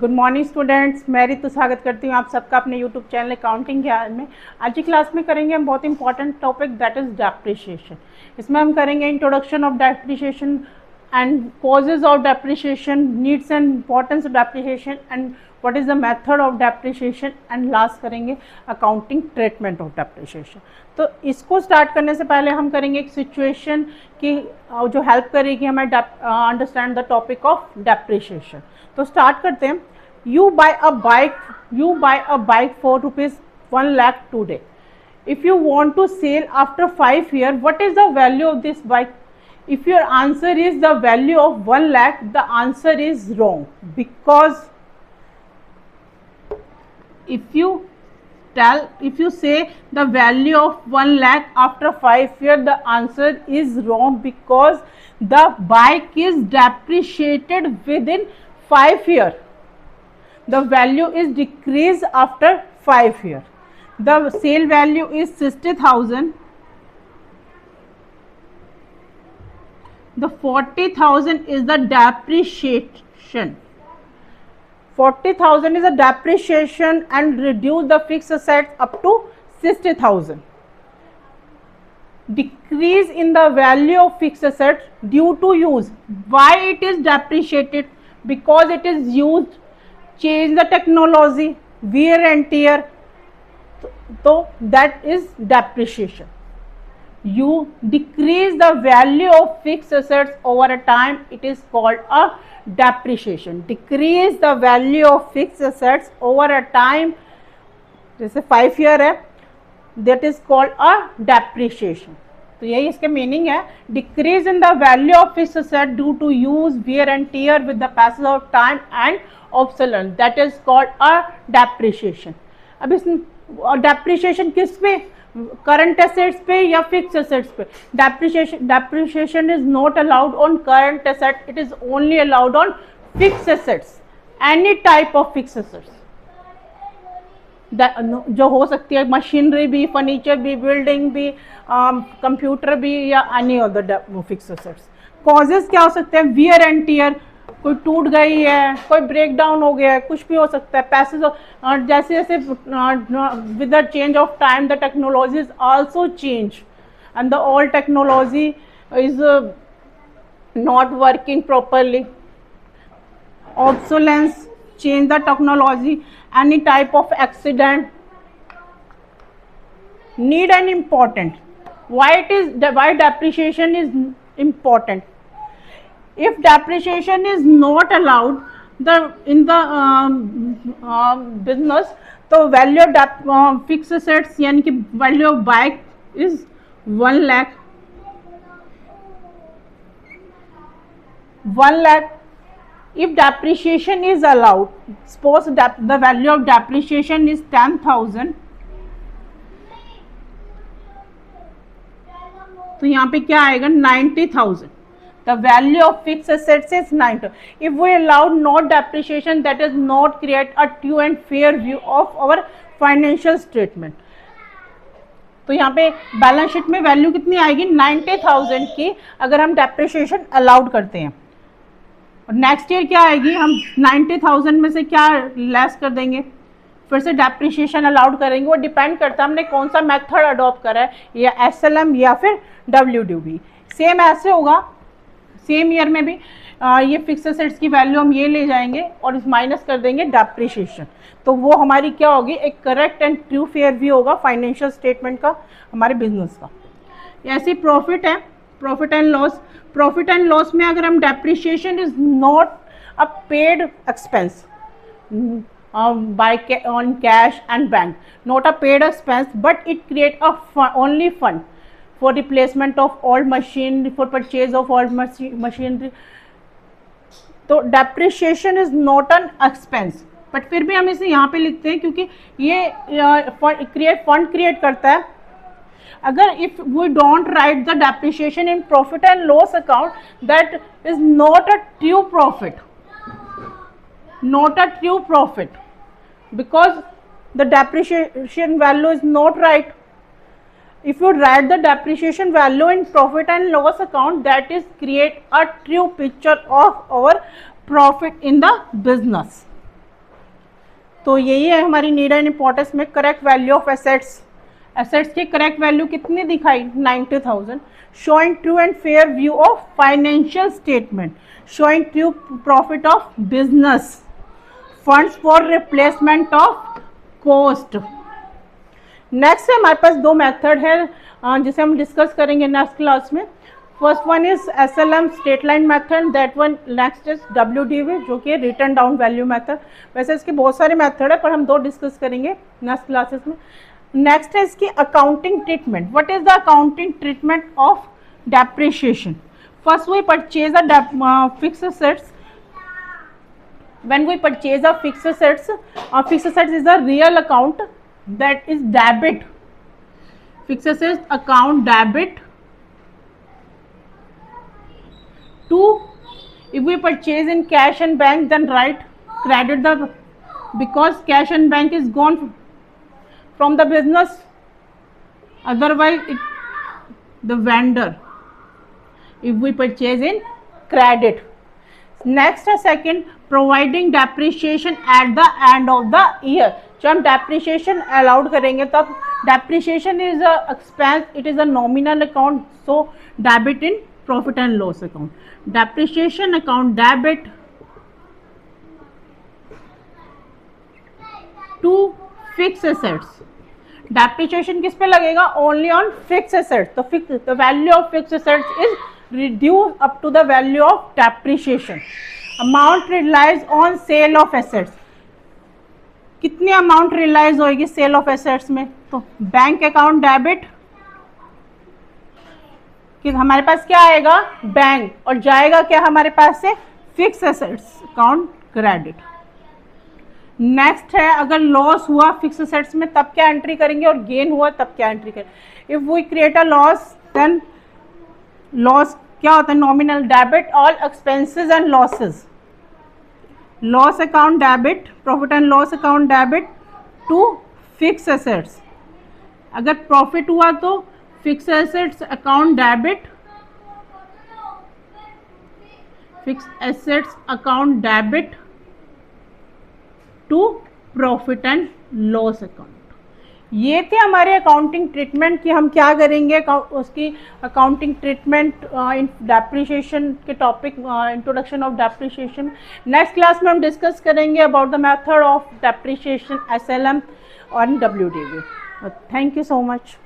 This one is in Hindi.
गुड मॉर्निंग स्टूडेंट्स, मैं रितु स्वागत करती हूँ आप सबका अपने यूट्यूब चैनल अकाउंटिंग ज्ञान में। आज की क्लास में करेंगे हम बहुत important topic that is depreciation. इसमें हम करेंगे introduction of depreciation and causes of depreciation, needs and importance of depreciation and what is the method of depreciation and last करेंगे अकाउंटिंग ट्रीटमेंट ऑफ डेप्रिसिएशन। तो इसको स्टार्ट करने से पहले हम करेंगे एक सिचुएशन की जो हेल्प करेगी हमें understand the topic of depreciation. तो स्टार्ट करते हैं। You buy a bike for rupees 1 lakh today. If you want to sell after 5 years, what is the value of this bike? If your answer is the value of 1 lakh, the answer is wrong, because if you say the value of 1 lakh after 5 years, the answer is wrong, because the bike is depreciated within 5 years. The value is decreased after 5 years. The sale value is 60,000. The 40,000 is the depreciation. 40,000 is a depreciation and reduce the fixed assets up to 60,000. Decrease in the value of fixed assets due to use. Why it is depreciated? Because it is used. Change the technology, wear and tear, so that is depreciation. You decrease the value of fixed assets over a time, it is called a depreciation. Decrease the value of fixed assets over a time, जैसे 5 year है, that is called a depreciation. तो यही इसके मीनिंग है, decrease in the value of fixed asset due to use, wear and tear with the passage of time and obsolescence, that is called a depreciation. अब इस डेप्रिसिएशन किस पे, करंट एसेट्स पे या फिक्स्ड एसेट्स पे? Depreciation is not allowed on current asset, it is only allowed on fixed assets, any type of fixed assets जो हो सकती है, मशीनरी भी, फर्नीचर भी, बिल्डिंग भी, कंप्यूटर भी, या any of the fixed assets. Causes क्या हो सकते हैं? वियर एंड टियर, कोई टूट गई है, कोई ब्रेक डाउन हो गया है, कुछ भी हो सकता है। पैसेज जैसे जैसे with the change of time the technology is also change and the old technology is not working properly. Obsolescence, change the technology, any type of accident. Need and important. Why depreciation is important? If depreciation is not allowed in the business, तो value of fixed assets यानी कि value of bike is 1 lakh. 1 lakh. If depreciation is allowed, suppose the value of depreciation is 10,000, तो यहाँ पे क्या आएगा? 90,000. The value of fixed assets is 90. If we allow no depreciation, that is not create a true and fair view of our financial statement. तो यहाँ पे बैलेंस शीट में वैल्यू कितनी आएगी? 90,000 की, अगर हम डेप्रिसिएशन अलाउड करते हैं। और नेक्स्ट ईयर क्या आएगी? हम 90,000 में से क्या लेस कर देंगे, फिर से डेप्रिसिएशन अलाउड करेंगे। वो डिपेंड करता है हमने कौन सा मेथड अडॉप्ट करा है, या एसएलएम या फिर डब्ल्यूडीबी। सेम ऐसे होगा, सेम ईयर में भी ये फिक्स एसेट्स की वैल्यू हम ये ले जाएंगे और इस माइनस कर देंगे डेप्रिसिएशन, तो वो हमारी क्या होगी? एक correct and true fair view होगा फाइनेंशियल स्टेटमेंट का, हमारे बिजनेस का। ऐसी प्रॉफिट है, profit and loss. Profit and loss में अगर हम depreciation is not a paid expense by on cash and bank, not a paid expense, but it create a only fund for replacement of old machinery, for purchase of old machinery. तो depreciation is not an expense, but फिर भी हम इसे यहाँ पे लिखते हैं क्योंकि ये फंड क्रिएट करता है। अगर if we don't write the depreciation in profit and loss account, that is not a true profit, not a true profit, because the depreciation value is not right. If you write the depreciation value in profit and loss account, that is create a true picture of our profit in the business. तो यही है हमारी नीड एंड इम्पोर्टेंस में correct value of assets. Assets की करेक्ट वैल्यू कितनी दिखाई 90,000। Showing true and fair view of financial statement, showing true profit of business, funds for replacement of cost. Next है हमारे पास दो मेथड है जिसे हम डिस्कस करेंगे नेक्स्ट क्लास में। First one is SLM straight line method, that one next is WDV जो कि रिटर्न डाउन वैल्यू मेथड। वैसे इसके बहुत सारे मेथड है पर हम दो डिस्कस करेंगे नेक्स्ट क्लासेस में। नेक्स्ट है इसकी accounting treatment. What is the accounting treatment of depreciation? First we purchase a fixed assets. When we purchase a fixed assets is a real account that is debit. Fixed assets account debit to, if we purchase in cash and bank, then write credit the, because cash and bank is gone from the business, otherwise the vendor, if we purchase in credit. Next है second providing depreciation at the end of the year. जब हम डेप्रिशिएशन अलाउड करेंगे तब depreciation is a expense, it is a nominal account, so debit in profit and loss account. Depreciation account debit to fix assets. Depreciation किस पे लगेगा? Only on fix assets. तो fix the value of fix assets is reduce up to the value of depreciation. Amount realized on sale of assets. कितनी अमाउंट रियलाइज होगी सेल ऑफ एसेट्स में? तो बैंक अकाउंट डेबिट कि हमारे पास क्या आएगा बैंक, और जाएगा क्या हमारे पास से fix assets account credit. Next है अगर लॉस हुआ फिक्स एसेट्स में तब क्या एंट्री करेंगे, और गेन हुआ तब क्या एंट्री करेंगे। If we create a loss then loss क्या होता है? Nominal debit all expenses and losses. Loss account debit, profit and loss account debit to fix assets. अगर प्रॉफिट हुआ तो fix assets account debit, fix assets account debit to profit and loss account. ये थे हमारे अकाउंटिंग ट्रीटमेंट कि हम क्या करेंगे उसकी अकाउंटिंग ट्रीटमेंट इन डेप्रिशिएशन के topic, introduction of depreciation. Next class में हम डिस्कस करेंगे about the method of depreciation SLM और WDV। Thank you so much.